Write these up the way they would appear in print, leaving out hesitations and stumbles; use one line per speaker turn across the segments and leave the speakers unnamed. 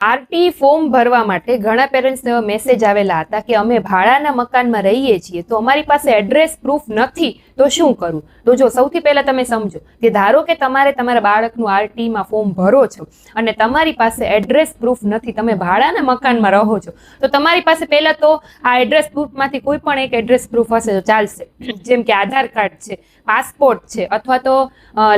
RT form ભરવા માટે ઘણા પેરેન્ટ્સને મેસેજ આવેલા હતા કે અમે ભાડાના મકાનમાં રહીએ છીએ તો અમારી પાસે એડ્રેસ પ્રૂફ નથી તો શું કરવું. તો જો સૌથી પહેલા તમે સમજો કે ધારો કે તમારે તમારા બાળકનું આરટીમાં ફોર્મ ભરો છો અને તમારી પાસે એડ્રેસ પ્રૂફ નથી, તમે ભાડાના મકાનમાં રહો છો, તો તમારી પાસે પહેલા તો આ એડ્રેસ પ્રૂફમાંથી કોઈ પણ એક એડ્રેસ પ્રૂફ હશે તો ચાલશે. જેમ કે આધાર કાર્ડ છે, પાસપોર્ટ છે, અથવા તો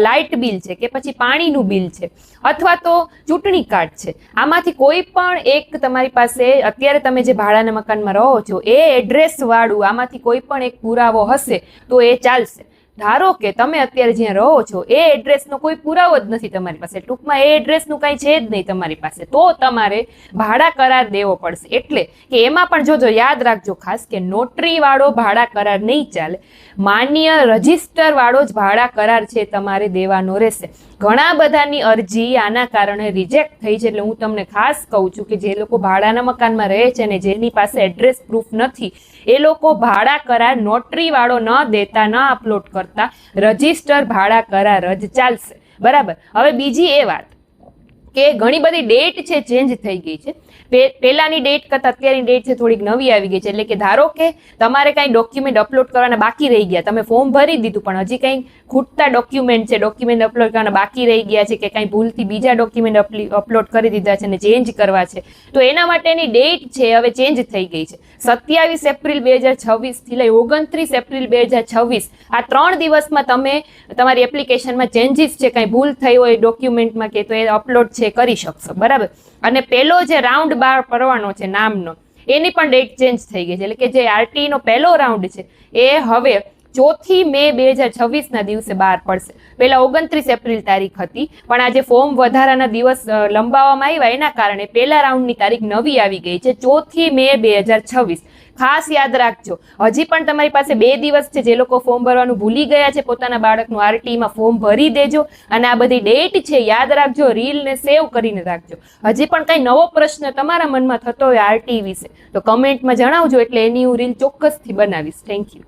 લાઇટ બિલ છે, કે પછી પાણીનું બિલ છે, અથવા તો ચૂંટણી કાર્ડ છે. આમાંથી કોઈ પણ એક તમારી પાસે અત્યારે તમે જે ભાડાના મકાનમાં રહો છો એ એડ્રેસ વાળું આમાંથી કોઈ પણ એક પુરાવો હશે તો એ ચાલશે. ધારો કે તમે અત્યારે જ્યાં રહો છો એ એડ્રેસનો કોઈ પુરાવો જ નથી તમારી પાસે, ટૂંકમાં એ એડ્રેસનું કાંઈ છે જ નહીં તમારી પાસે, તો તમારે ભાડા કરાર દેવો પડશે. એટલે કે એમાં પણ જોજો, યાદ રાખજો ખાસ કે નોટરી વાળો ભાડા કરાર નહીં ચાલે, માન્ય રજિસ્ટર વાળો જ ભાડા કરાર છે તમારે દેવાનો રહેશે. ઘણા બધાની અરજી આના કારણે રિજેક્ટ થઈ છે. એટલે હું તમને ખાસ કહું છું કે જે લોકો ભાડાના મકાનમાં રહે છે અને જેની પાસે એડ્રેસ પ્રૂફ નથી એ લોકો ભાડા કરાર નોટરી વાળો ન દેતા, ન અપલોડ કરતા રજિસ્ટર ભાડા કરાર જ ચાલશે. બરાબર. હવે બીજી એ વાત કે ઘણી બધી ડેટ છે ચેન્જ થઈ ગઈ છે. પહેલાની ડેટ કરતાં અત્યારની ડેટ છે થોડીક નવી આવી ગઈ છે. એટલે કે ધારો કે તમારે કાંઈ ડોક્યુમેન્ટ અપલોડ કરવાના બાકી રહી ગયા, તમે ફોર્મ ભરી દીધું પણ હજી કંઈ ખૂટતા ડોક્યુમેન્ટ છે, ડોક્યુમેન્ટ અપલોડ કરવાના બાકી રહી ગયા છે, કે કાંઈ ભૂલથી બીજા ડોક્યુમેન્ટ અપલોડ કરી દીધા છે અને ચેન્જ કરવા છે, તો એના માટેની ડેટ છે હવે ચેન્જ થઈ ગઈ છે. 27 એપ્રિલ 2026 થી લઈ 29 એપ્રિલ 2026 આ 3 દિવસમાં તમે તમારી એપ્લિકેશનમાં ચેન્જીસ છે, કાંઈ ભૂલ થઈ હોય ડોક્યુમેન્ટમાં કે તો એ અપલોડ છે કરી શકશો. બરાબર. અને પેલો જે રાઉન્ડ બહાર પડવાનો છે નામનો, એની પણ ડેટ ચેન્જ થઈ ગઈ છે. એટલે કે જે આરટી નો પહેલો રાઉન્ડ છે એ હવે 4 મે 2026 ના દિવસે બહાર પડશે. પહેલા 29 એપ્રિલ તારીખ હતી, પણ આ જે ફોર્મ વધારાના દિવસ લંબાવવામાં આવ્યા એના કારણે પહેલા રાઉન્ડની તારીખ નવી આવી ગઈ છે 4 મે 2026. ખાસ યાદ રાખજો, હજી પણ તમારી પાસે 2 દિવસ છે. જે લોકો ફોર્મ ભરવાનું ભૂલી ગયા છે પોતાના બાળકનું આરટીમાં ફોર્મ ભરી દેજો. અને આ બધી ડેટ છે યાદ રાખજો, રીલને સેવ કરીને રાખજો. હજી પણ કંઈ નવો પ્રશ્ન તમારા મનમાં થતો હોય આરટી વિશે તો કમેન્ટમાં જણાવજો, એટલે એની હું રીલ ચોક્કસથી બનાવીશ. Thank you.